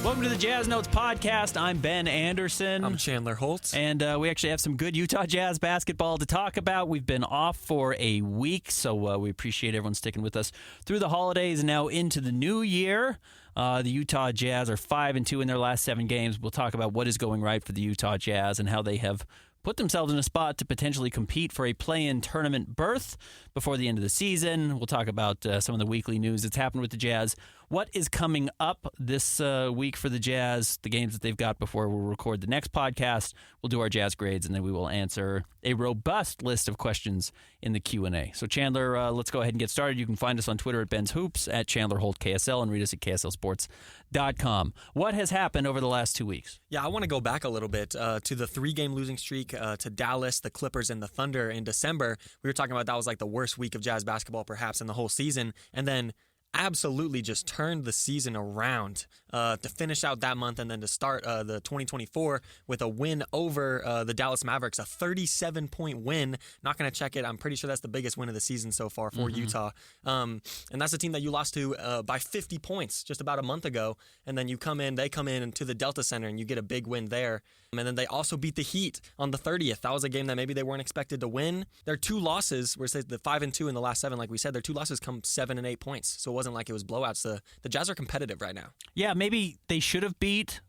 Welcome to the Jazz Notes podcast. I'm Ben Anderson. I'm Chandler Holt. And we actually have some good Utah Jazz basketball to talk about. We've been off for a week, so we appreciate everyone sticking with us through the holidays and now into the new year. The Utah Jazz are 5-2 in their last 7 games. We'll talk about what is going right for the Utah Jazz and how they have put themselves in a spot to potentially compete for a play-in tournament berth before the end of the season. We'll talk about some of the weekly news that's happened with the Jazz. What is coming up this week for the Jazz, the games that they've got before we'll record the next podcast. We'll do our Jazz grades, and then we will answer a robust list of questions in the Q&A. So, Chandler, let's go ahead and get started. You can find us on Twitter at Ben's Hoops, at Chandler Holt KSL, and read us at KSLSports.com. What has happened over the last 2 weeks? Yeah, I want to go back a little bit to the 3-game losing streak to Dallas, the Clippers, and the Thunder in December. We were talking about that was like the worst week of Jazz basketball perhaps in the whole season. And then absolutely just turned the season around to finish out that month and then to start the 2024 with a win over the Dallas Mavericks, a 37-point win. Not going to check it. I'm pretty sure that's the biggest win of the season so far for Utah. And that's a team that you lost to by 50 points just about a month ago. And then they come in to the Delta Center and you get a big win there. And then they also beat the Heat on the 30th. That was a game that maybe they weren't expected to win. Their 2 losses, where it says the 5-2 in the last 7, like we said, their 2 losses come 7 and 8 points. So it wasn't like it was blowouts. The Jazz are competitive right now. Yeah, maybe they should have beat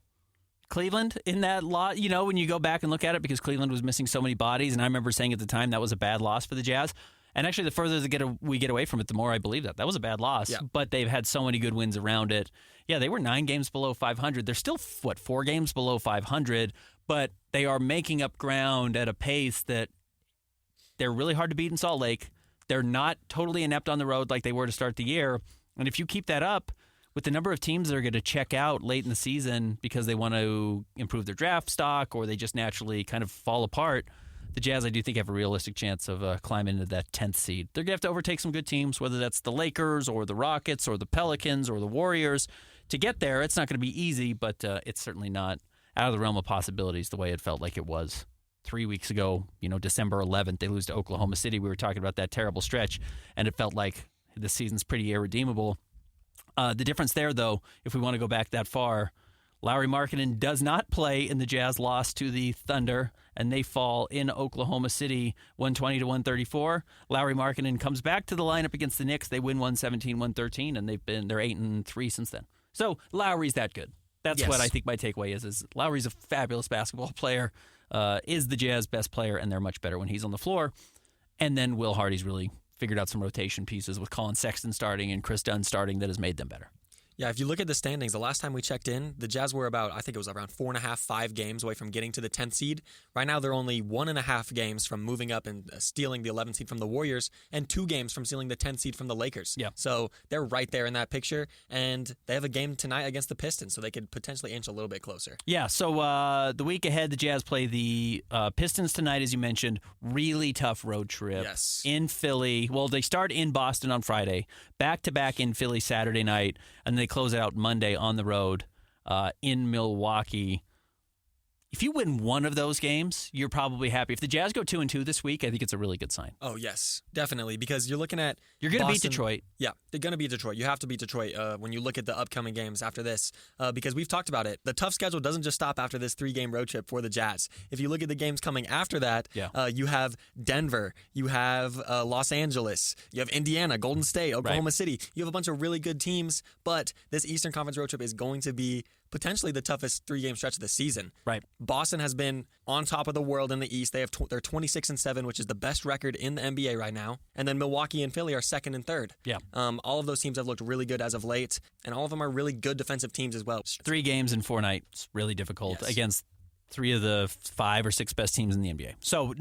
Cleveland in that lot, when you go back and look at it, because Cleveland was missing so many bodies. And I remember saying at the time that was a bad loss for the Jazz. And actually, the further we get away from it, the more I believe that. That was a bad loss, but they've had so many good wins around it. Yeah, they were 9 games below 500. They're still, 4 games below 500, but they are making up ground at a pace that they're really hard to beat in Salt Lake. They're not totally inept on the road like they were to start the year. And if you keep that up, with the number of teams that are going to check out late in the season because they want to improve their draft stock or they just naturally kind of fall apart, the Jazz, I do think, have a realistic chance of climbing into that 10th seed. They're going to have to overtake some good teams, whether that's the Lakers or the Rockets or the Pelicans or the Warriors. To get there, it's not going to be easy, but it's certainly not out of the realm of possibilities the way it felt like it was 3 weeks ago. December 11th, they lose to Oklahoma City. We were talking about that terrible stretch, and it felt like the season's pretty irredeemable. The difference there, though, if we want to go back that far, Lauri Markkanen does not play in the Jazz loss to the Thunder, and they fall in Oklahoma City 120-134. Lauri Markkanen comes back to the lineup against the Knicks. They win 117-113, and they're 8-3 since then. So Lauri's that good. That's what I think my takeaway is Lauri's a fabulous basketball player, is the Jazz best player, and they're much better when he's on the floor. And then Will Hardy's really figured out some rotation pieces with Colin Sexton starting and Chris Dunn starting that has made them better. Yeah, if you look at the standings, the last time we checked in, the Jazz were around 4.5, 5 games away from getting to the 10th seed. Right now, they're only 1.5 games from moving up and stealing the 11th seed from the Warriors, and 2 games from stealing the 10th seed from the Lakers. Yeah. So they're right there in that picture, and they have a game tonight against the Pistons, so they could potentially inch a little bit closer. Yeah, so the week ahead, the Jazz play the Pistons tonight, as you mentioned. Really tough road trip. Yes. In Philly. Well, they start in Boston on Friday, back-to-back in Philly Saturday night, and they close it out Monday on the road in Milwaukee. If you win one of those games, you're probably happy. If the Jazz go 2-2 this week, I think it's a really good sign. Oh, yes, definitely, because you're looking at You're going to beat Detroit. Yeah, they're going to beat Detroit. You have to beat Detroit when you look at the upcoming games after this, because we've talked about it. The tough schedule doesn't just stop after this 3-game road trip for the Jazz. If you look at the games coming after that, you have Denver, you have Los Angeles, you have Indiana, Golden State, Oklahoma City. You have a bunch of really good teams, but this Eastern Conference road trip is going to be potentially the toughest 3-game stretch of the season. Right. Boston has been on top of the world in the East. They're 26-7, which is the best record in the NBA right now. And then Milwaukee and Philly are 2nd and 3rd. Yeah. All of those teams have looked really good as of late, and all of them are really good defensive teams as well. 3 games in 4 nights, really difficult against 3 of the 5 or 6 best teams in the NBA. So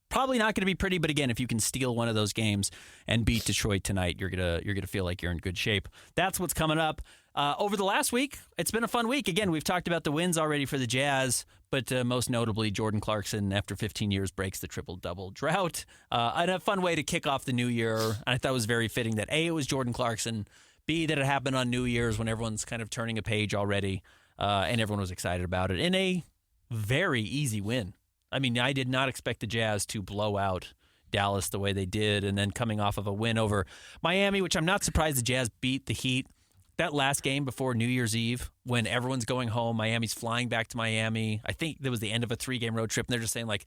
probably not going to be pretty, but again, if you can steal one of those games and beat Detroit tonight, you're gonna feel like you're in good shape. That's what's coming up. Over the last week, it's been a fun week. Again, we've talked about the wins already for the Jazz, but most notably, Jordan Clarkson, after 15 years, breaks the triple-double drought. And a fun way to kick off the new year. And I thought it was very fitting that, A, it was Jordan Clarkson, B, that it happened on New Year's when everyone's kind of turning a page already, and everyone was excited about it. In a very easy win. I mean, I did not expect the Jazz to blow out Dallas the way they did, and then coming off of a win over Miami, which I'm not surprised the Jazz beat the Heat. that last game before New Year's Eve when everyone's going home, Miami's flying back to Miami. I think that was the end of a 3-game road trip, and they're just saying, like,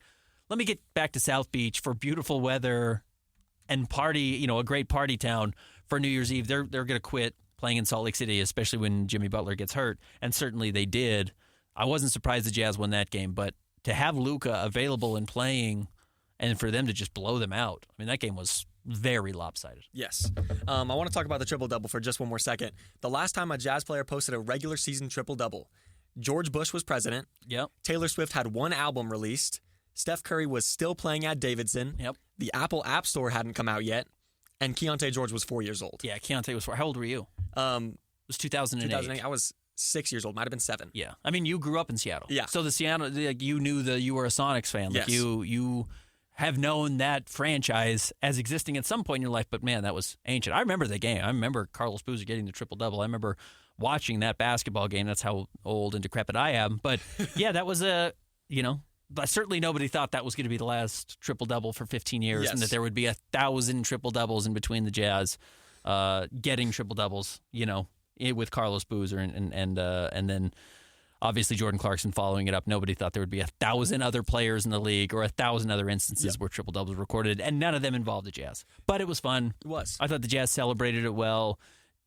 let me get back to South Beach for beautiful weather and party, a great party town for New Year's Eve. They're going to quit playing in Salt Lake City, especially when Jimmy Butler gets hurt, and certainly they did. I wasn't surprised the Jazz won that game, but to have Luka available and playing and for them to just blow them out, I mean, that game was very lopsided. Yes. I want to talk about the triple-double for just one more second. The last time a Jazz player posted a regular season triple-double, George Bush was president. Yep. Taylor Swift had one album released. Steph Curry was still playing at Davidson. Yep. The Apple App Store hadn't come out yet. And Keontae George was 4 years old. Yeah, Keontae was 4. How old were you? It was 2008. 2008. I was 6 years old. Might have been 7. Yeah. I mean, you grew up in Seattle. Yeah. So the Seattle, you knew that you were a Sonics fan. Like Yes. You have known that franchise as existing at some point in your life, but man, that was ancient. I remember the game. I remember Carlos Boozer getting the triple-double. I remember watching that basketball game. That's how old and decrepit I am. But yeah, that was but certainly nobody thought that was going to be the last triple-double for 15 years, Yes. and that there would be 1,000 triple-doubles in between the Jazz getting triple-doubles, with Carlos Boozer and then obviously Jordan Clarkson following it up. Nobody thought there would be 1,000 other players in the league or 1,000 other instances where triple-doubles were recorded, and none of them involved the Jazz. But it was fun. It was. I thought the Jazz celebrated it well.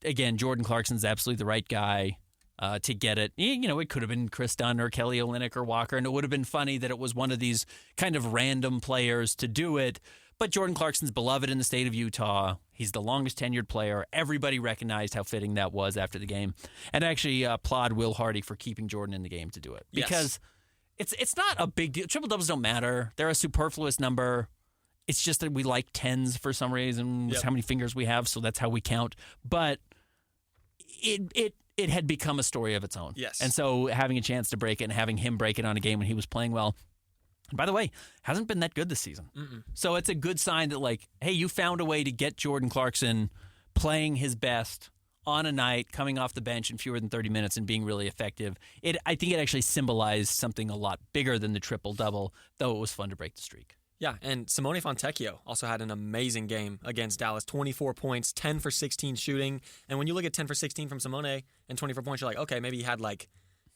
Again, Jordan Clarkson's absolutely the right guy to get it. It could have been Chris Dunn or Kelly Olynyk or Walker, and it would have been funny that it was one of these kind of random players to do it. But Jordan Clarkson's beloved in the state of Utah. He's the longest tenured player. Everybody recognized how fitting that was after the game. And I actually applaud Will Hardy for keeping Jordan in the game to do it. Because it's not a big deal. Triple-doubles don't matter. They're a superfluous number. It's just that we like tens for some reason. It's how many fingers we have, so that's how we count. But it had become a story of its own. Yes. And so having a chance to break it and having him break it on a game when he was playing well, and by the way, hasn't been that good this season. Mm-mm. So it's a good sign that, like, hey, you found a way to get Jordan Clarkson playing his best on a night, coming off the bench in fewer than 30 minutes and being really effective. I think it actually symbolized something a lot bigger than the triple-double, though it was fun to break the streak. Yeah, and Simone Fontecchio also had an amazing game against Dallas. 24 points, 10 for 16 shooting. And when you look at 10 for 16 from Simone and 24 points, you're like, okay, maybe he had like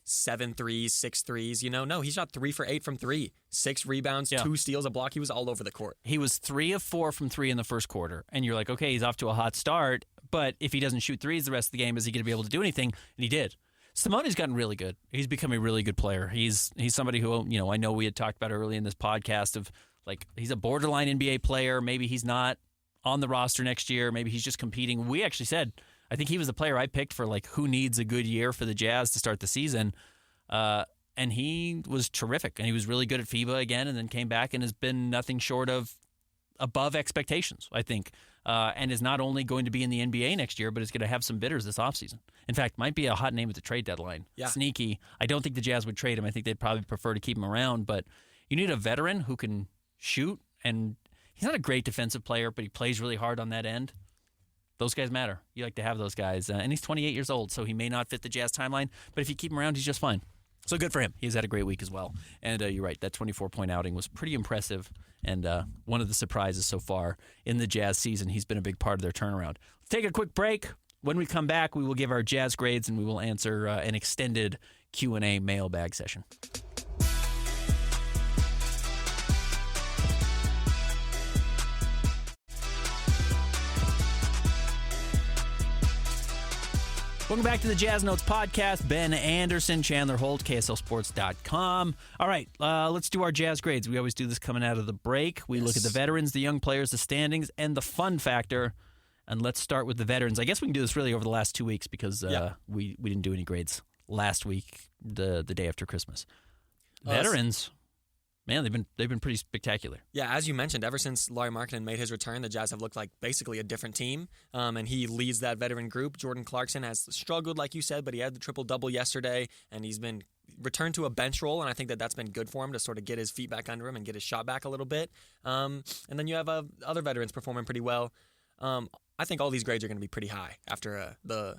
7 threes, 6 threes. No, he shot 3 for 8 from 3. 6 rebounds, 2 steals, a block. He was all over the court. He was 3 of 4 from 3 in the first quarter. And you're like, okay, he's off to a hot start. But if he doesn't shoot threes the rest of the game, is he going to be able to do anything? And he did. Simone's gotten really good. He's become a really good player. He's somebody who, I know we had talked about early in this podcast of, like, he's a borderline NBA player. Maybe he's not on the roster next year. Maybe he's just competing. We actually said, I think he was the player I picked for, like, who needs a good year for the Jazz to start the season. And he was terrific. And he was really good at FIBA again and then came back and has been nothing short of above expectations, I think. And is not only going to be in the NBA next year, but is going to have some bidders this offseason. In fact, might be a hot name at the trade deadline. Yeah. Sneaky. I don't think the Jazz would trade him. I think they'd probably prefer to keep him around. But you need a veteran who can shoot, and he's not a great defensive player, but he plays really hard on that end. Those guys matter. You like to have those guys. And he's 28 years old, so he may not fit the Jazz timeline, but if you keep him around, he's just fine. So good for him. He's had a great week as well. And you're right, that 24-point outing was pretty impressive, and one of the surprises so far in the Jazz season. He's been a big part of their turnaround. Let's take a quick break. When we come back, we will give our Jazz grades, and we will answer an extended Q&A mailbag session. Welcome back to the Jazz Notes podcast. Ben Anderson, Chandler Holt, KSLSports.com. All right, let's do our Jazz grades. We always do this coming out of the break. We look at the veterans, the young players, the standings, and the fun factor. And let's start with the veterans. I guess we can do this really over the last 2 weeks because we didn't do any grades last week, the day after Christmas. Veterans, man, they've been pretty spectacular. Yeah, as you mentioned, ever since Lauri Markkanen made his return, the Jazz have looked like basically a different team, and he leads that veteran group. Jordan Clarkson has struggled, like you said, but he had the triple-double yesterday, and he's been returned to a bench role, and I think that's been good for him to sort of get his feet back under him and get his shot back a little bit. And then you have other veterans performing pretty well. I think all these grades are going to be pretty high after the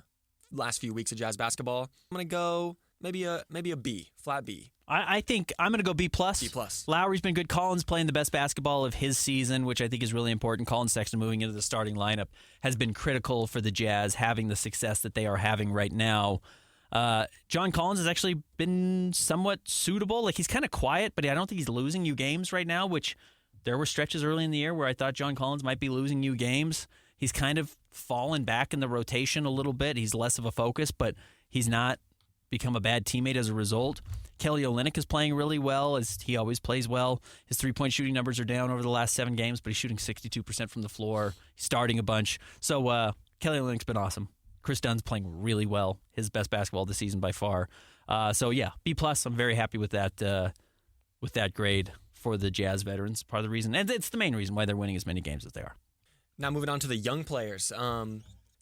last few weeks of Jazz basketball. I'm going to go maybe a B, flat B. I think I'm going to go B+. B+. Lowry's been good. Collins playing the best basketball of his season, which I think is really important. Colin Sexton moving into the starting lineup has been critical for the Jazz having the success that they are having right now. John Collins has actually been somewhat suitable. Like, he's kind of quiet, but I don't think he's losing you games right now, which there were stretches early in the year where I thought John Collins might be losing you games. He's kind of fallen back in the rotation a little bit. He's less of a focus, but he's not become a bad teammate as a result. Kelly Olynyk is playing really well, as he always plays well. His three-point shooting numbers are down over the last 7 games, but he's shooting 62% from the floor. He's starting a bunch. So Kelly Olynyk's been awesome. Chris Dunn's playing really well. His best basketball this season by far. So yeah, B+. I'm very happy with that grade for the Jazz veterans. Part of the reason, and it's the main reason why they're winning as many games as they are. Now moving on to the young players.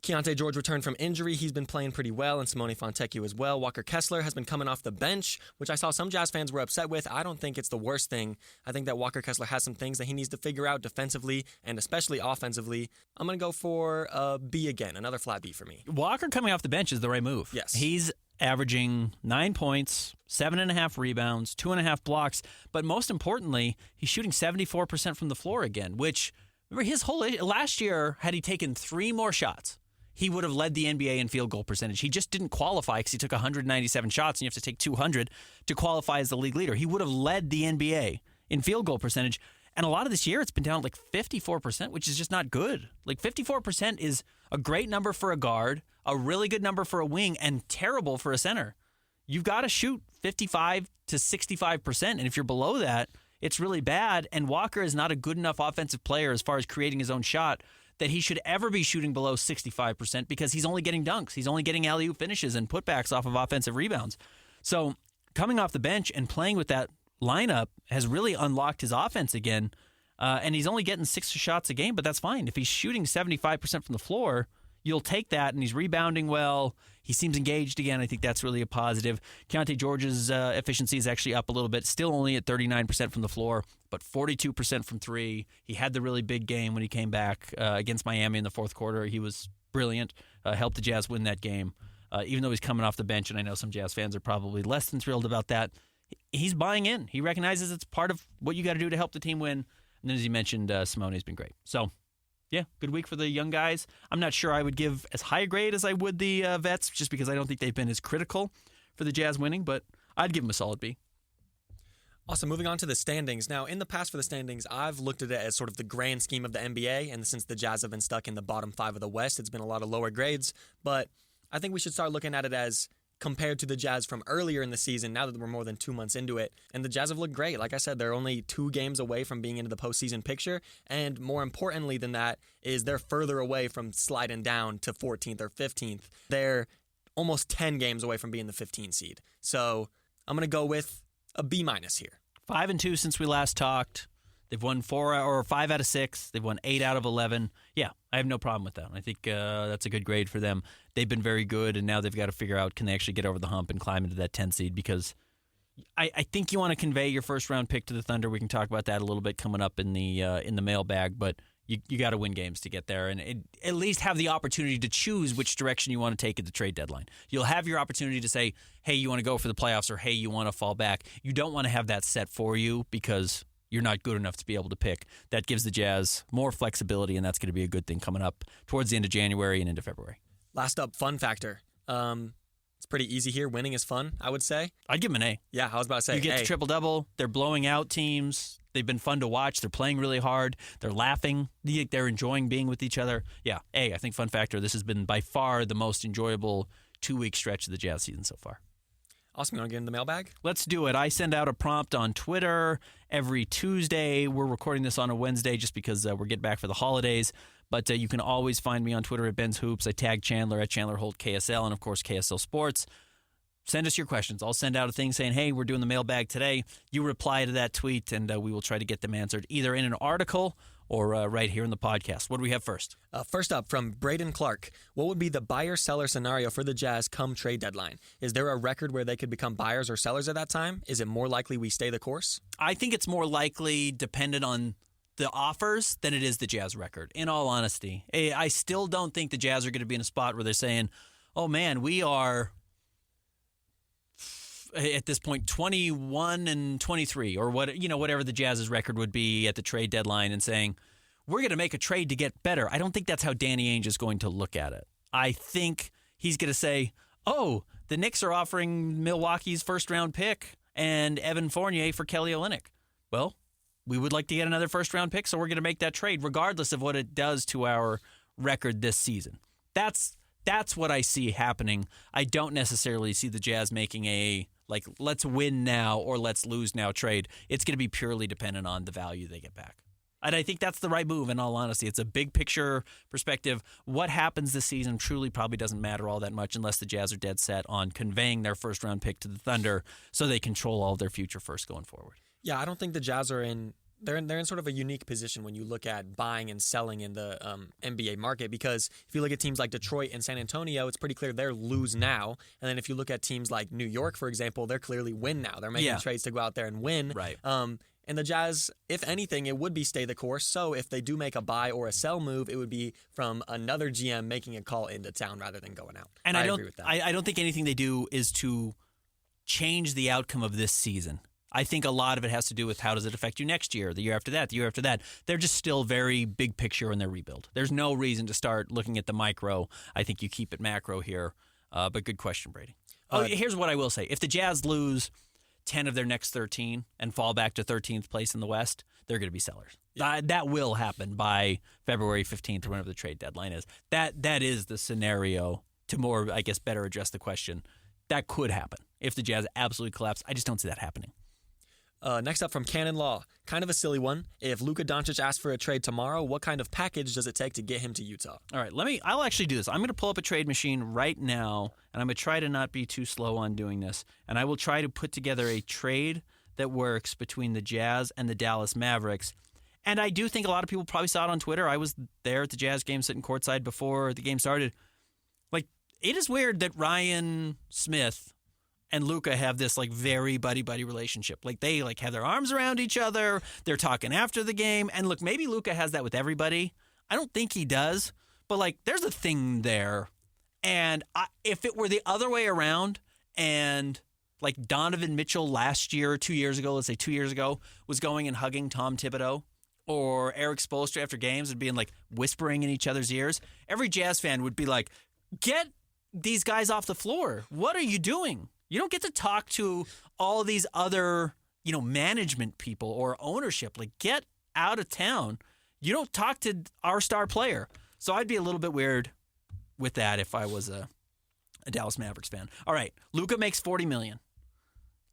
Keontae George returned from injury. He's been playing pretty well, and Simone Fontecchio as well. Walker Kessler has been coming off the bench, which I saw some Jazz fans were upset with. I don't think it's the worst thing. I think that Walker Kessler has some things that he needs to figure out defensively and especially offensively. I'm going to go for a B again, another flat B for me. Walker coming off the bench is the right move. Yes. He's averaging 9 points, 7.5 rebounds, 2.5 blocks, but most importantly, he's shooting 74% from the floor again, which, remember, his whole last year, had he taken 3 more shots, he would have led the NBA in field goal percentage. He just didn't qualify because he took 197 shots, and you have to take 200 to qualify as the league leader. He would have led the NBA in field goal percentage, and a lot of this year it's been down like 54%, which is just not good. Like 54% is a great number for a guard, a really good number for a wing, and terrible for a center. You've got to shoot 55 to 65%, and if you're below that, it's really bad, and Walker is not a good enough offensive player as far as creating his own shot that he should ever be shooting below 65% because he's only getting dunks. He's only getting alley-oop finishes and putbacks off of offensive rebounds. So coming off the bench and playing with that lineup has really unlocked his offense again, and he's only getting 6 shots a game, but that's fine. If he's shooting 75% from the floor, you'll take that, and he's rebounding well. He seems engaged again. I think that's really a positive. Keontae George's efficiency is actually up a little bit, still only at 39% from the floor, but 42% from 3. He had the really big game when he came back against Miami in the fourth quarter. He was brilliant, helped the Jazz win that game, even though he's coming off the bench, and I know some Jazz fans are probably less than thrilled about that. He's buying in. He recognizes it's part of what you got to do to help the team win. And then, as you mentioned, Simone's been great. So, yeah, good week for the young guys. I'm not sure I would give as high a grade as I would the vets, just because I don't think they've been as critical for the Jazz winning, but I'd give them a solid B. Awesome. Moving on to the standings. Now, in the past for the standings, I've looked at it as sort of the grand scheme of the NBA, and since the Jazz have been stuck in the bottom 5 of the West, it's been a lot of lower grades, but I think we should start looking at it as compared to the Jazz from earlier in the season, now that we're more than 2 months into it. And the Jazz have looked great. Like I said, they're only 2 games away from being into the postseason picture. And more importantly than that is they're further away from sliding down to 14th or 15th. They're almost 10 games away from being the 15 seed. So I'm going to go with a B- here. 5-2 since we last talked. They've won 5 out of 6. They've won 8 out of 11. Yeah, I have no problem with that. I think that's a good grade for them. They've been very good, and now they've got to figure out, can they actually get over the hump and climb into that 10 seed? Because I think you want to convey your first-round pick to the Thunder. We can talk about that a little bit coming up in the mailbag, but you got to win games to get there and at least have the opportunity to choose which direction you want to take at the trade deadline. You'll have your opportunity to say, hey, you want to go for the playoffs, or hey, you want to fall back. You don't want to have that set for you because you're not good enough to be able to pick. That gives the Jazz more flexibility, and that's going to be a good thing coming up towards the end of January and into February. Last up, fun factor. It's pretty easy here. Winning is fun, I would say. I'd give them an A. Yeah, I was about to say You get A. the triple-double. They're blowing out teams. They've been fun to watch. They're playing really hard. They're laughing. They're enjoying being with each other. Yeah, A. I think fun factor. This has been by far the most enjoyable 2-week stretch of the Jazz season so far. Awesome. You want to get in the mailbag? Let's do it. I send out a prompt on Twitter every Tuesday. We're recording this on a Wednesday just because we're getting back for the holidays. But you can always find me on Twitter at Ben's Hoops. I tag Chandler at Chandler Holt KSL, and, of course, KSL Sports. Send us your questions. I'll send out a thing saying, hey, we're doing the mailbag today. You reply to that tweet, and we will try to get them answered either in an article or right here in the podcast. What do we have first? First up, from Braden Clark. What would be the buyer-seller scenario for the Jazz come trade deadline? Is there a record where they could become buyers or sellers at that time? Is it more likely we stay the course? I think it's more likely dependent on the offers than it is the Jazz record, in all honesty. I still don't think the Jazz are going to be in a spot where they're saying, oh, man, we are at this point 21-23 or whatever the Jazz's record would be at the trade deadline and saying, we're going to make a trade to get better. I don't think that's how Danny Ainge is going to look at it. I think he's going to say, oh, the Knicks are offering Milwaukee's first-round pick and Evan Fournier for Kelly Olynyk. Well, we would like to get another first-round pick, so we're going to make that trade regardless of what it does to our record this season. That's what I see happening. I don't necessarily see the Jazz making a, let's win now or let's lose now trade. It's going to be purely dependent on the value they get back. And I think that's the right move, in all honesty. It's a big picture perspective. What happens this season truly probably doesn't matter all that much unless the Jazz are dead set on conveying their first-round pick to the Thunder so they control all of their future first going forward. Yeah, I don't think the Jazz are in... They're in sort of a unique position when you look at buying and selling in the NBA market, because if you look at teams like Detroit and San Antonio, it's pretty clear they're lose now. And then if you look at teams like New York, for example, they're clearly win now. They're making trades to go out there and win. Right. And the Jazz, if anything, it would be stay the course. So if they do make a buy or a sell move, it would be from another GM making a call into town rather than going out. And I agree with that. I don't think anything they do is to change the outcome of this season. I think a lot of it has to do with how does it affect you next year, the year after that, the year after that. They're just still very big picture in their rebuild. There's no reason to start looking at the micro. I think you keep it macro here. But good question, Brady. Here's what I will say. If the Jazz lose 10 of their next 13 and fall back to 13th place in the West, they're going to be sellers. Yeah. That will happen by February 15th or whenever the trade deadline is. That is the scenario to more, I guess, better address the question. That could happen if the Jazz absolutely collapse. I just don't see that happening. Next up from Cannon Law, kind of a silly one. If Luka Doncic asks for a trade tomorrow, what kind of package does it take to get him to Utah? All right, I'll actually do this. I'm going to pull up a trade machine right now, and I'm going to try to not be too slow on doing this. And I will try to put together a trade that works between the Jazz and the Dallas Mavericks. And I do think a lot of people probably saw it on Twitter. I was there at the Jazz game sitting courtside before the game started. It is weird that Ryan Smith and Luka have this very buddy-buddy relationship. They have their arms around each other. They're talking after the game. And look, maybe Luka has that with everybody. I don't think he does. But there's a thing there. And if it were the other way around and Donovan Mitchell last year, 2 years ago, let's say 2 years ago, was going and hugging Tom Thibodeau or Eric Spoelstra after games and being whispering in each other's ears, every Jazz fan would be get these guys off the floor. What are you doing? You don't get to talk to all these other, management people or ownership. Get out of town. You don't talk to our star player. So I'd be a little bit weird with that if I was a Dallas Mavericks fan. All right, Luka makes $40 million.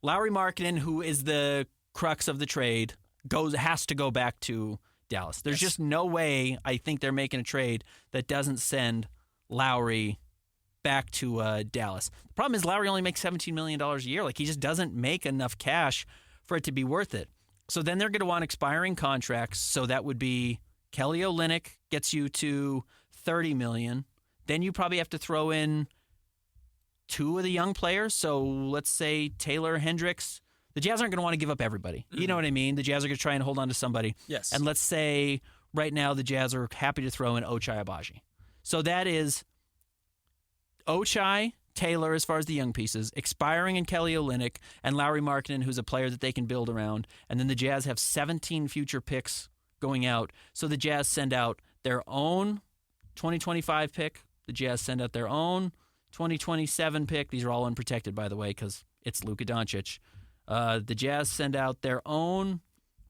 Lauri Markkanen, who is the crux of the trade, has to go back to Dallas. There's just no way I think they're making a trade that doesn't send Lauri back to Dallas. The problem is Lauri only makes $17 million a year. He just doesn't make enough cash for it to be worth it. So then they're going to want expiring contracts. So that would be Kelly Olynyk gets you to $30 million. Then you probably have to throw in two of the young players. So let's say Taylor Hendricks. The Jazz aren't going to want to give up everybody. Mm-hmm. You know what I mean? The Jazz are going to try and hold on to somebody. Yes. And let's say right now the Jazz are happy to throw in Ochai Agbaji. So that is Ochai, Taylor, as far as the young pieces, expiring in Kelly Olynyk, and Lauri Markkanen, who's a player that they can build around. And then the Jazz have 17 future picks going out. So the Jazz send out their own 2025 pick. The Jazz send out their own 2027 pick. These are all unprotected, by the way, because it's Luka Doncic. The Jazz send out their own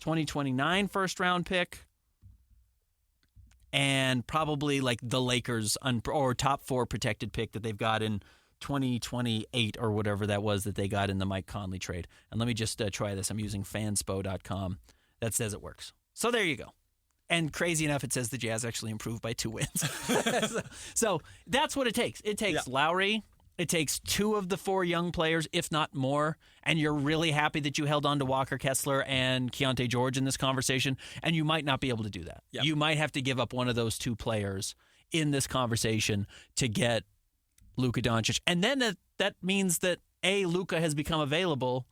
2029 first-round pick. And probably the Lakers or top 4 protected pick that they've got in 2028 or whatever that was that they got in the Mike Conley trade. And let me just try this. I'm using fanspo.com. That says it works. So there you go. And crazy enough, it says the Jazz actually improved by 2 wins. so that's what it takes. It takes Lauri. It takes 2 of the 4 young players, if not more, and you're really happy that you held on to Walker Kessler and Keontae George in this conversation, and you might not be able to do that. Yep. You might have to give up one of those 2 players in this conversation to get Luka Doncic. And then that means that, A, Luka has become available,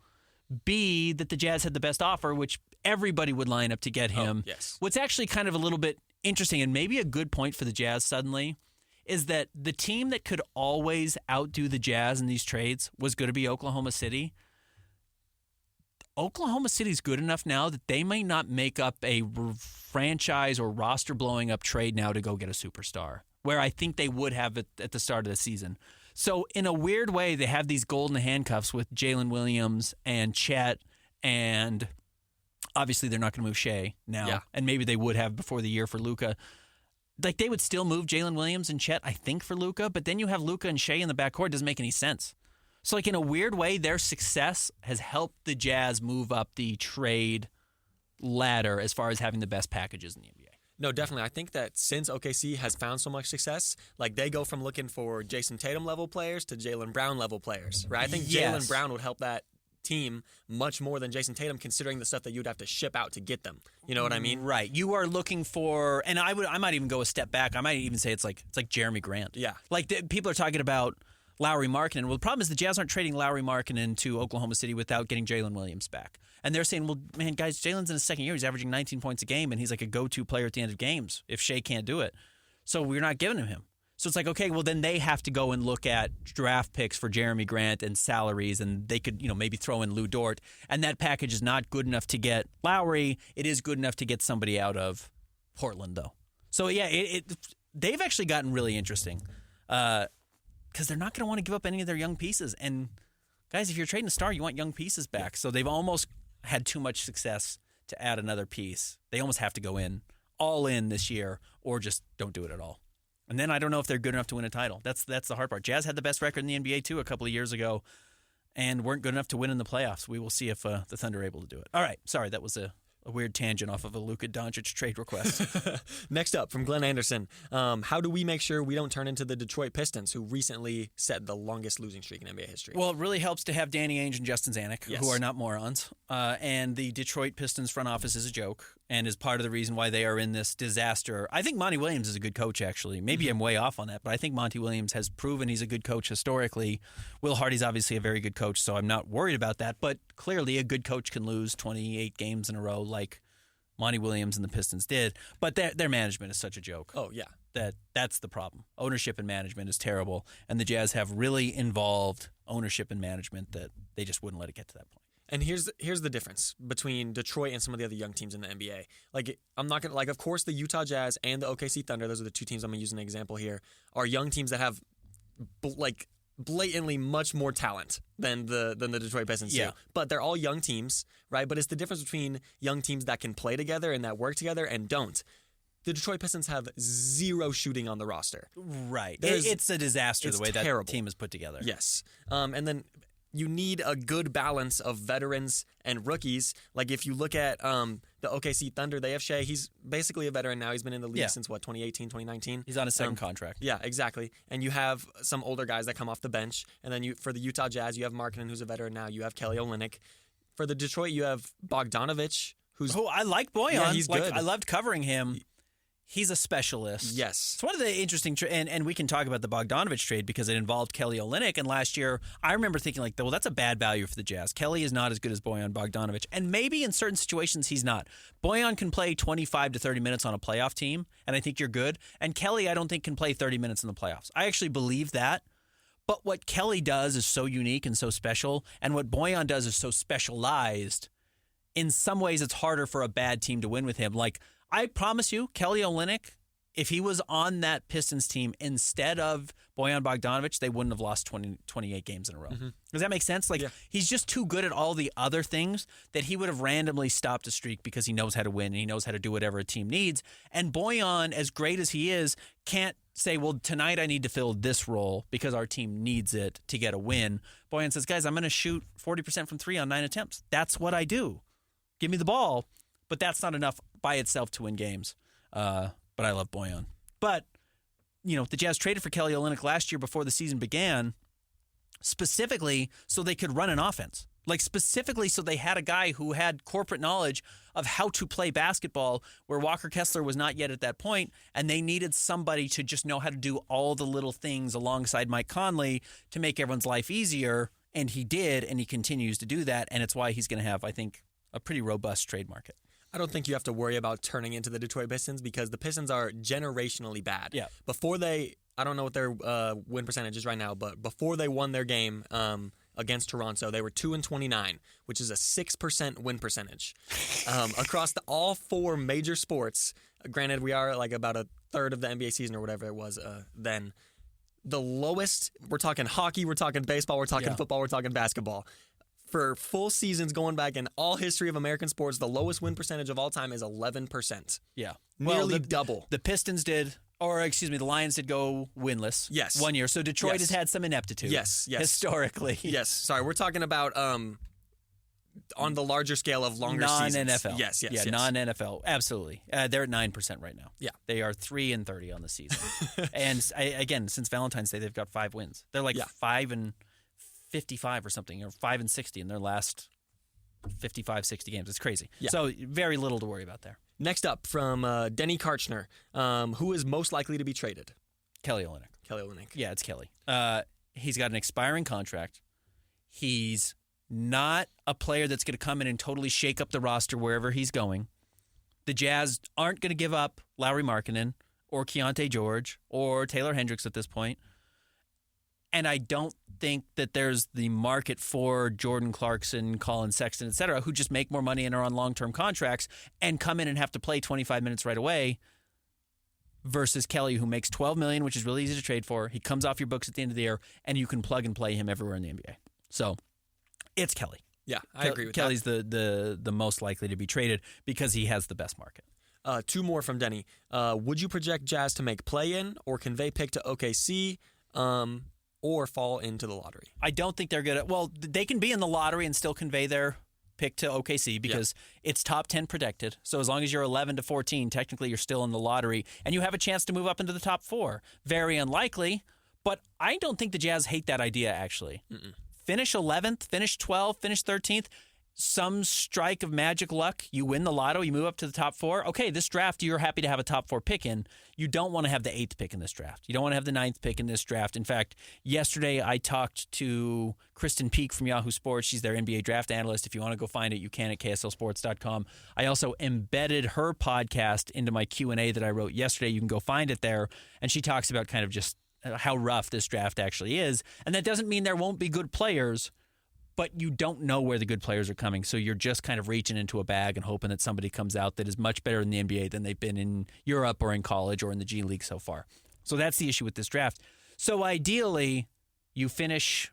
B, that the Jazz had the best offer, which everybody would line up to get him. Oh, yes. What's actually kind of a little bit interesting and maybe a good point for the Jazz suddenly is that the team that could always outdo the Jazz in these trades was going to be Oklahoma City. Oklahoma City's good enough now that they may not make up a franchise or roster blowing up trade now to go get a superstar, where I think they would have it at the start of the season. So in a weird way, they have these golden handcuffs with Jalen Williams and Chet, and obviously they're not going to move Shea now, and maybe they would have before the year for Luka. Like, they would still move Jalen Williams and Chet, I think, for Luka, but then you have Luka and Shea in the backcourt. It doesn't make any sense. So, like, in a weird way, their success has helped the Jazz move up the trade ladder as far as having the best packages in the NBA. No, definitely. I think that since OKC has found so much success, like, they go from looking for Jason Tatum level players to Jaylen Brown level players, right? I think Jaylen Brown would help that team much more than Jason Tatum, considering the stuff that you'd have to ship out to get them. You know what I mean? Right. You are looking for, and I might even go a step back. I might even say it's like Jeremy Grant. Yeah. Like, people are talking about Lauri Markkanen. Well, the problem is the Jazz aren't trading Lauri Markkanen to Oklahoma City without getting Jalen Williams back. And they're saying, well, man, guys, Jalen's in his second year. He's averaging 19 points a game, and he's like a go-to player at the end of games if Shea can't do it. So we're not giving him. So it's like, okay, well, then they have to go and look at draft picks for Jeremy Grant and salaries, and they could, maybe throw in Lou Dort. And that package is not good enough to get Lowry. It is good enough to get somebody out of Portland, though. So, yeah, they've actually gotten really interesting. Because they're not going to want to give up any of their young pieces. And, guys, if you're trading a star, you want young pieces back. So they've almost had too much success to add another piece. They almost have to go all in this year, or just don't do it at all. And then I don't know if they're good enough to win a title. That's the hard part. Jazz had the best record in the NBA, too, a couple of years ago, and weren't good enough to win in the playoffs. We will see if the Thunder are able to do it. All right. Sorry, that was a weird tangent off of a Luka Doncic trade request. Next up, from Glenn Anderson, how do we make sure we don't turn into the Detroit Pistons, who recently set the longest losing streak in NBA history? Well, it really helps to have Danny Ainge and Justin Zanuck, who are not morons. And the Detroit Pistons front office is a joke and is part of the reason why they are in this disaster. I think Monty Williams is a good coach, actually. Maybe I'm way off on that, but I think Monty Williams has proven he's a good coach historically. Will Hardy's obviously a very good coach, so I'm not worried about that. But clearly a good coach can lose 28 games in a row like Monty Williams and the Pistons did, but their management is such a joke. Oh, yeah. That's the problem. Ownership and management is terrible, and the Jazz have really involved ownership and management that they just wouldn't let it get to that point. And here's the difference between Detroit and some of the other young teams in the NBA. Like, I'm not gonna of course the Utah Jazz and the OKC Thunder, those are the two teams I'm gonna use an example here, are young teams that have blatantly much more talent than the Detroit Pistons do. But they're all young teams, right? But it's the difference between young teams that can play together and that work together and don't. The Detroit Pistons have zero shooting on the roster. Right. It's a disaster the way that team is put together. Yes. And then you need a good balance of veterans and rookies. Like, if you look at the OKC Thunder, they have Shea. He's basically a veteran now. He's been in the league since, 2018, 2019? He's on his second contract. Yeah, exactly. And you have some older guys that come off the bench. And then for the Utah Jazz, you have Markkanen, who's a veteran now. You have Kelly Olynyk. For the Detroit, you have Bogdanovich, who's... Oh, I like Boyan. Yeah, he's good. I loved covering him. He's a specialist. Yes. It's one of the interesting, and we can talk about the Bogdanovich trade because it involved Kelly Olynyk. And last year, I remember thinking well, that's a bad value for the Jazz. Kelly is not as good as Boyan Bogdanovich, and maybe in certain situations he's not. Boyan can play 25 to 30 minutes on a playoff team, and I think you're good. And Kelly, I don't think can play 30 minutes in the playoffs. I actually believe that. But what Kelly does is so unique and so special, and what Boyan does is so specialized. In some ways, it's harder for a bad team to win with him. Like, I promise you, Kelly Olynyk, if he was on that Pistons team instead of Boyan Bogdanovich, they wouldn't have lost 28 games in a row. Mm-hmm. Does that make sense? He's just too good at all the other things that he would have randomly stopped a streak because he knows how to win and he knows how to do whatever a team needs. And Boyan, as great as he is, can't say, well, tonight I need to fill this role because our team needs it to get a win. Boyan says, guys, I'm going to shoot 40% from 3 on 9 attempts. That's what I do. Give me the ball. But that's not enough by itself to win games. But I love Boyan. But, the Jazz traded for Kelly Olynyk last year before the season began, specifically so they could run an offense. Specifically so they had a guy who had corporate knowledge of how to play basketball, where Walker Kessler was not yet at that point, and they needed somebody to just know how to do all the little things alongside Mike Conley to make everyone's life easier, and he did, and he continues to do that, and it's why he's going to have, I think, a pretty robust trade market. I don't think you have to worry about turning into the Detroit Pistons because the Pistons are generationally bad. Yeah. I don't know what their win percentage is right now, but before they won their game against Toronto. They were 2-29, which is a 6% win percentage. Across all four major sports, granted we are like about a third of the NBA season or whatever it was then, the lowest, we're talking hockey, we're talking baseball, we're talking football, we're talking basketball. For full seasons going back in all history of American sports, the lowest win percentage of all time is 11%. Yeah. Nearly double. The Pistons did, the Lions did go winless. Yes. 1 year. So Detroit has had some ineptitude. Yes. Historically. Yes. Sorry, we're talking about on the larger scale of longer seasons. Non-NFL. Yes. Non-NFL. Absolutely. They're at 9% right now. Yeah. They are 3-30 on the season. And again, since Valentine's Day, they've got 5 wins. They're like 5-55 or something, or 5-60 in their last 55, 60 games. It's crazy. Yeah. So very little to worry about there. Next up from Denny Karchner, who is most likely to be traded? Kelly Olynyk. Yeah, it's Kelly. He's got an expiring contract. He's not a player that's going to come in and totally shake up the roster wherever he's going. The Jazz aren't going to give up Lauri Markkanen or Keontae George or Taylor Hendricks at this point. And I don't think that there's the market for Jordan Clarkson, Colin Sexton, et cetera, who just make more money and are on long-term contracts and come in and have to play 25 minutes right away, versus Kelly, who makes $12 million, which is really easy to trade for. He comes off your books at the end of the year, and you can plug and play him everywhere in the NBA. So it's Kelly. Yeah, I agree with Kelly's the most likely to be traded because he has the best market. 2 more from Denny. Would you project Jazz to make play-in or convey pick to OKC or fall into the lottery? I don't think they're good at... Well, they can be in the lottery and still convey their pick to OKC because it's top 10 protected. So as long as you're 11 to 14, technically you're still in the lottery, and you have a chance to move up into the top 4. Very unlikely, but I don't think the Jazz hate that idea, actually. Finish 11th, finish 12th, finish 13th. Some strike of magic luck, you win the lotto, you move up to the top 4. Okay, this draft, you're happy to have a top 4 pick in. You don't want to have the 8th pick in this draft. You don't want to have the 9th pick in this draft. In fact, yesterday I talked to Kristen Peak from Yahoo Sports. She's their NBA draft analyst. If you want to go find it, you can at KSLSports.com. I also embedded her podcast into my Q&A that I wrote yesterday. You can go find it there. And she talks about kind of just how rough this draft actually is. And that doesn't mean there won't be good players, but you don't know where the good players are coming. So you're just kind of reaching into a bag and hoping that somebody comes out that is much better in the NBA than they've been in Europe or in college or in the G League so far. So that's the issue with this draft. So ideally, you finish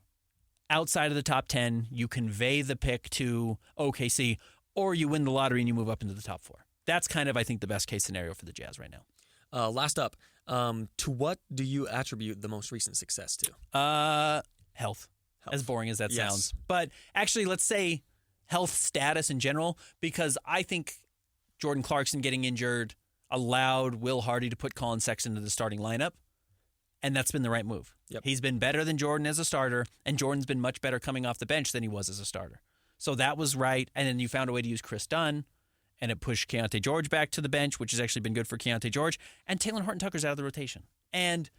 outside of the top 10, you convey the pick to OKC, or you win the lottery and you move up into the top 4. That's kind of, I think, the best case scenario for the Jazz right now. Last up, to what do you attribute the most recent success to? Health. As boring as that sounds. But actually, let's say health status in general, because I think Jordan Clarkson getting injured allowed Will Hardy to put Colin Sexton into the starting lineup, and that's been the right move. He's been better than Jordan as a starter, and Jordan's been much better coming off the bench than he was as a starter. So that was right, and then you found a way to use Chris Dunn, and it pushed Keontae George back to the bench, which has actually been good for Keontae George, and Taylor Horton-Tucker's out of the rotation. And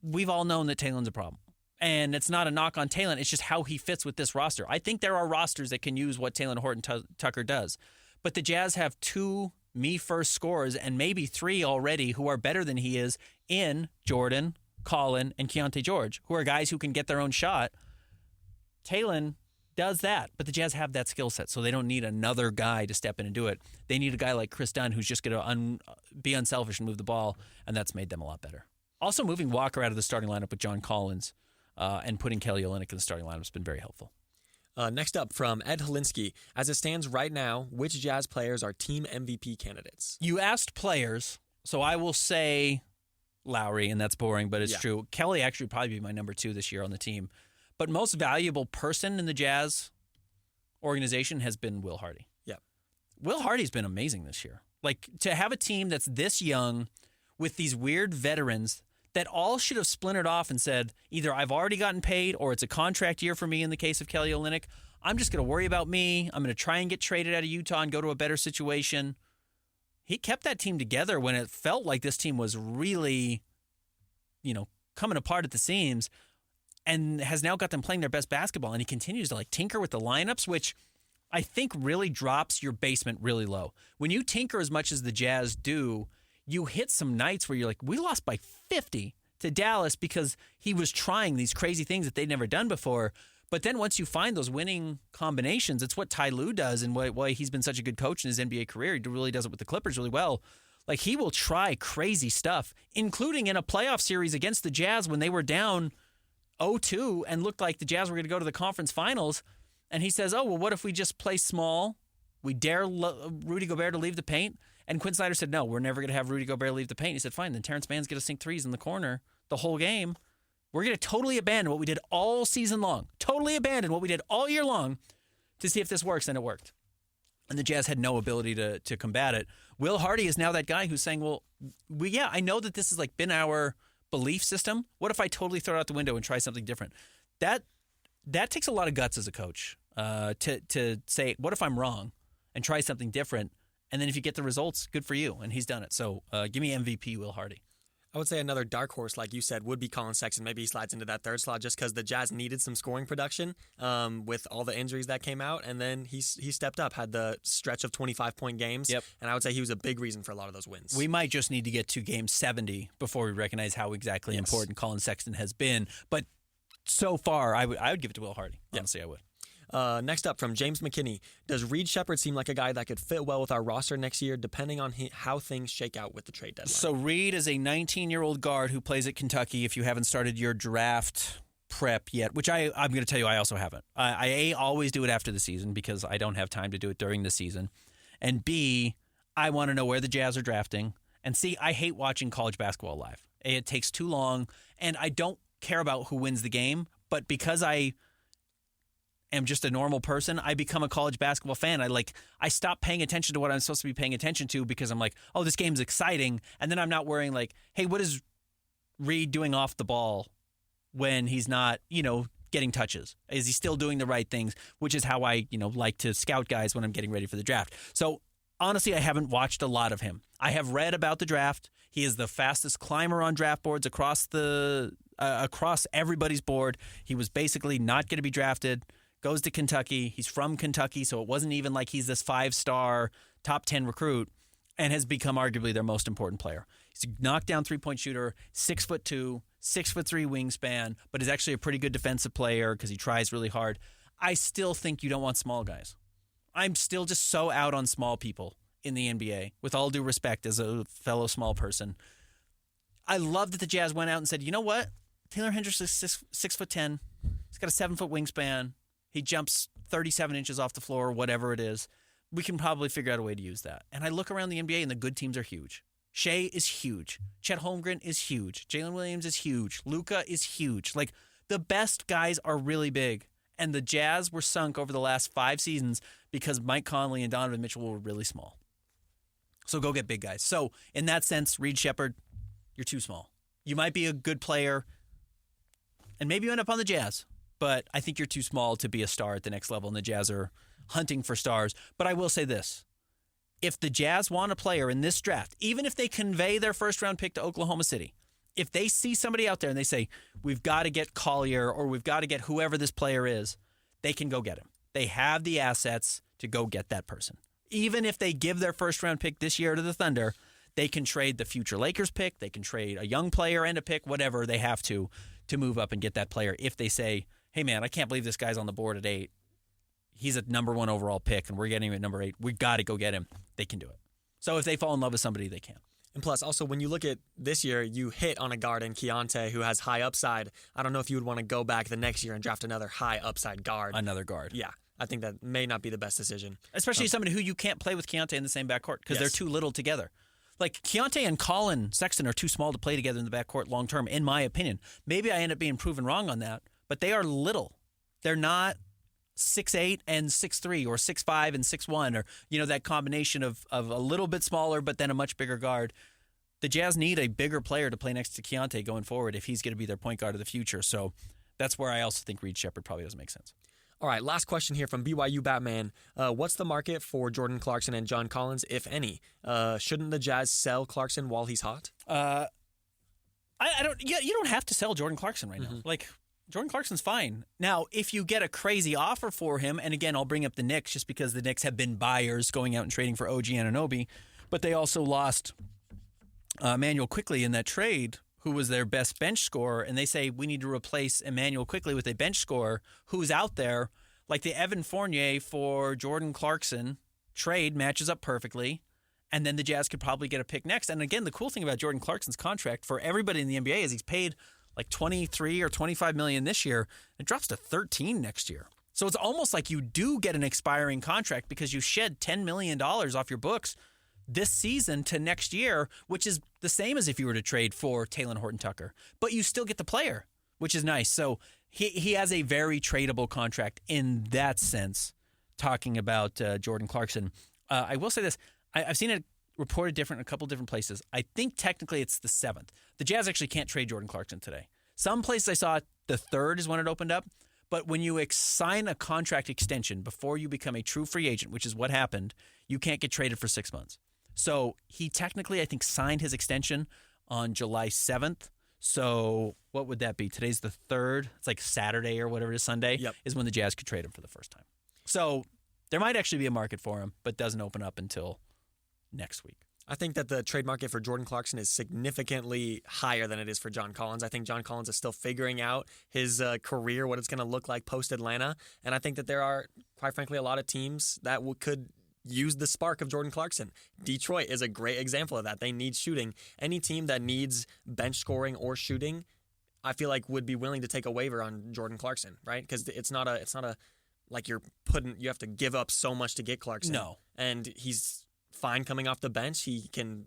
we've all known that Taylor's a problem. And it's not a knock on Taylor. It's just how he fits with this roster. I think there are rosters that can use what Taylor Horton-Tucker does. But the Jazz have 2 me-first scorers and maybe 3 already who are better than he is in Jordan, Colin, and Keontae George, who are guys who can get their own shot. Taylor does that, but the Jazz have that skill set, so they don't need another guy to step in and do it. They need a guy like Chris Dunn who's just going to be unselfish and move the ball, and that's made them a lot better. Also, moving Walker out of the starting lineup with John Collins and putting Kelly Olynyk in the starting lineup has been very helpful. Next up from Ed Holinsky. As it stands right now, which Jazz players are team MVP candidates? You asked players, so I will say Lowry, and that's boring, but it's true. Kelly actually would probably be my number 2 this year on the team. But most valuable person in the Jazz organization has been Will Hardy. Yeah. Will Hardy's been amazing this year. Like, to have a team that's this young with these weird veterans that all should have splintered off and said, either I've already gotten paid or it's a contract year for me in the case of Kelly Olynyk. I'm just going to worry about me. I'm going to try and get traded out of Utah and go to a better situation. He kept that team together when it felt like this team was really, coming apart at the seams, and has now got them playing their best basketball. And he continues to tinker with the lineups, which I think really drops your basement really low. When you tinker as much as the Jazz do, you hit some nights where you're like, we lost by 50 to Dallas because he was trying these crazy things that they'd never done before. But then once you find those winning combinations, it's what Ty Lue does and why he's been such a good coach in his NBA career. He really does it with the Clippers really well. Like, he will try crazy stuff, including in a playoff series against the Jazz when they were down 0-2 and looked like the Jazz were going to go to the conference finals. And he says, oh, well, what if we just play small? We dare Rudy Gobert to leave the paint. And Quinn Snyder said, no, we're never going to have Rudy Gobert leave the paint. He said, fine, then Terrence Mann's going to sink threes in the corner the whole game. We're going to totally abandon what we did all season long, totally abandon what we did all year long to see if this works, and it worked. And the Jazz had no ability to combat it. Will Hardy is now that guy who's saying, well, I know that this has like been our belief system. What if I totally throw it out the window and try something different? That takes a lot of guts as a coach to say, what if I'm wrong and try something different? And then if you get the results, good for you. And he's done it. So give me MVP Will Hardy. I would say another dark horse, like you said, would be Colin Sexton. Maybe he slides into that third slot just because the Jazz needed some scoring production with all the injuries that came out. And then he stepped up, had the stretch of 25-point games. Yep. And I would say he was a big reason for a lot of those wins. We might just need to get to game 70 before we recognize how exactly important Colin Sexton has been. But so far, I would give it to Will Hardy. Honestly, I would. Next up from James McKinney, does Reed Sheppard seem like a guy that could fit well with our roster next year, depending on how things shake out with the trade deadline? So Reed is a 19-year-old guard who plays at Kentucky. If you haven't started your draft prep yet, which I'm going to tell you I also haven't. I always do it after the season because I don't have time to do it during the season. And B, I want to know where the Jazz are drafting. And C, I hate watching college basketball live. It takes too long, and I don't care about who wins the game. But because I am just a normal person, I become a college basketball fan. I stop paying attention to what I'm supposed to be paying attention to because I'm like, oh, this game's exciting. And then I'm not worrying like, hey, what is Reed doing off the ball when he's not, getting touches? Is he still doing the right things? Which is how I, like to scout guys when I'm getting ready for the draft. So honestly, I haven't watched a lot of him. I have read about the draft. He is the fastest climber on draft boards across everybody's board. He was basically not going to be drafted. Goes to Kentucky. He's from Kentucky, so it wasn't even like he's this 5-star, top 10 recruit, and has become arguably their most important player. He's a knockdown three-point shooter, 6'2", 6'3" wingspan, but is actually a pretty good defensive player because he tries really hard. I still think you don't want small guys. I'm still just so out on small people in the NBA, with all due respect as a fellow small person. I love that the Jazz went out and said, you know what? Taylor Hendricks is 6'10". He's got a 7-foot wingspan. He jumps 37 inches off the floor, whatever it is. We can probably figure out a way to use that. And I look around the NBA, and the good teams are huge. Shea is huge. Chet Holmgren is huge. Jalen Williams is huge. Luka is huge. Like, the best guys are really big. And the Jazz were sunk over the last 5 seasons because Mike Conley and Donovan Mitchell were really small. So go get big guys. So in that sense, Reed Sheppard, you're too small. You might be a good player, and maybe you end up on the Jazz. But I think you're too small to be a star at the next level, and the Jazz are hunting for stars. But I will say this. If the Jazz want a player in this draft, even if they convey their first-round pick to Oklahoma City, if they see somebody out there and they say, we've got to get Collier or we've got to get whoever this player is, they can go get him. They have the assets to go get that person. Even if they give their first-round pick this year to the Thunder, they can trade the future Lakers pick. They can trade a young player and a pick, whatever they have to move up and get that player if they say, hey, man, I can't believe this guy's on the board at 8. He's a number 1 overall pick, and we're getting him at number 8. We got to go get him. They can do it. So if they fall in love with somebody, they can. And plus, also, when you look at this year, you hit on a guard in Keontae who has high upside. I don't know if you would want to go back the next year and draft another high upside guard. Another guard. Yeah. I think that may not be the best decision. Especially somebody who you can't play with Keontae in the same backcourt because they're too little together. Like, Keontae and Colin Sexton are too small to play together in the backcourt long term, in my opinion. Maybe I end up being proven wrong on that, but they are little. They're not 6'8" and 6'3" or 6'5" and 6'1", or, that combination of a little bit smaller but then a much bigger guard. The Jazz need a bigger player to play next to Keontae going forward if he's going to be their point guard of the future. So that's where I also think Reed Sheppard probably doesn't make sense. All right, last question here from BYU Batman. What's the market for Jordan Clarkson and John Collins, if any? Shouldn't the Jazz sell Clarkson while he's hot? I don't. Yeah, you don't have to sell Jordan Clarkson right now. Like, Jordan Clarkson's fine. Now, if you get a crazy offer for him, and again, I'll bring up the Knicks just because the Knicks have been buyers going out and trading for OG Anunoby, but they also lost Emmanuel Quickley in that trade, who was their best bench scorer, and they say we need to replace Emmanuel quickly with a bench scorer who's out there, like the Evan Fournier for Jordan Clarkson trade matches up perfectly, and then the Jazz could probably get a pick next. And again, the cool thing about Jordan Clarkson's contract for everybody in the NBA is he's paid like 23 or 25 million this year. It drops to 13 next year. So it's almost like you do get an expiring contract because you shed $10 million off your books this season to next year, which is the same as if you were to trade for Talen Horton-Tucker. But you still get the player, which is nice. So he has a very tradable contract in that sense, talking about Jordan Clarkson. I will say this. I've seen it reported different in a couple different places. I think technically it's the 7th. The Jazz actually can't trade Jordan Clarkson today. Some places I saw the 3rd is when it opened up. But when you sign a contract extension before you become a true free agent, which is what happened, you can't get traded for 6 months. So he technically, I think, signed his extension on July 7th. So what would that be? Today's the 3rd. It's like Saturday or whatever it is, Sunday, is when the Jazz could trade him for the first time. So there might actually be a market for him, but doesn't open up until next week. I think that the trade market for Jordan Clarkson is significantly higher than it is for John Collins. I think John Collins is still figuring out his career, what it's going to look like post-Atlanta. And I think that there are, quite frankly, a lot of teams that could use the spark of Jordan Clarkson. Detroit is a great example of that. They need shooting. Any team that needs bench scoring or shooting, I feel like would be willing to take a waiver on Jordan Clarkson, right? Because it's not a like you have to give up so much to get Clarkson. No. And he's fine coming off the bench. He can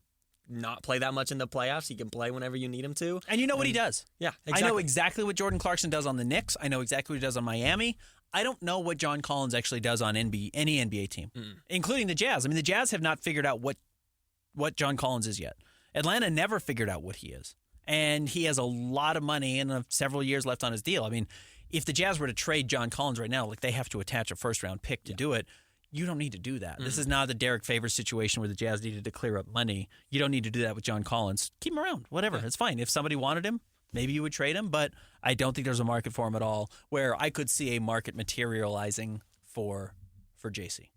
not play that much in the playoffs. He can play whenever you need him to. And you know what he does. Yeah, exactly. I know exactly what Jordan Clarkson does on the Knicks. I know exactly what he does on Miami. I don't know what John Collins actually does on any NBA team, including the Jazz. I mean, the Jazz have not figured out what John Collins is yet. Atlanta never figured out what he is. And he has a lot of money and several years left on his deal. I mean, if the Jazz were to trade John Collins right now, like they have to attach a first-round pick to do it. You don't need to do that. This is not the Derek Favors situation where the Jazz needed to clear up money. You don't need to do that with John Collins. Keep him around. Whatever. It's fine. If somebody wanted him, maybe you would trade him, but I don't think there's a market for him at all where I could see a market materializing for JC.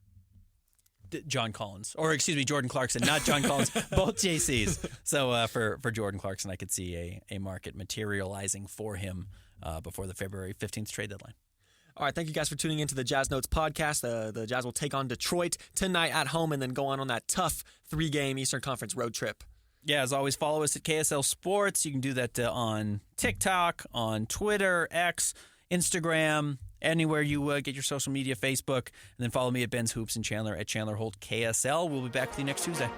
John Collins. Or, excuse me, Jordan Clarkson, not John Collins, both JCs. So for Jordan Clarkson, I could see a market materializing for him before the February 15th trade deadline. All right, thank you guys for tuning into the Jazz Notes podcast. The Jazz will take on Detroit tonight at home and then go on that tough 3-game Eastern Conference road trip. Yeah, as always, follow us at KSL Sports. You can do that on TikTok, on Twitter, X, Instagram, anywhere you get your social media, Facebook. And then follow me at Ben's Hoops and Chandler at Chandler Holt KSL. We'll be back with you next Tuesday.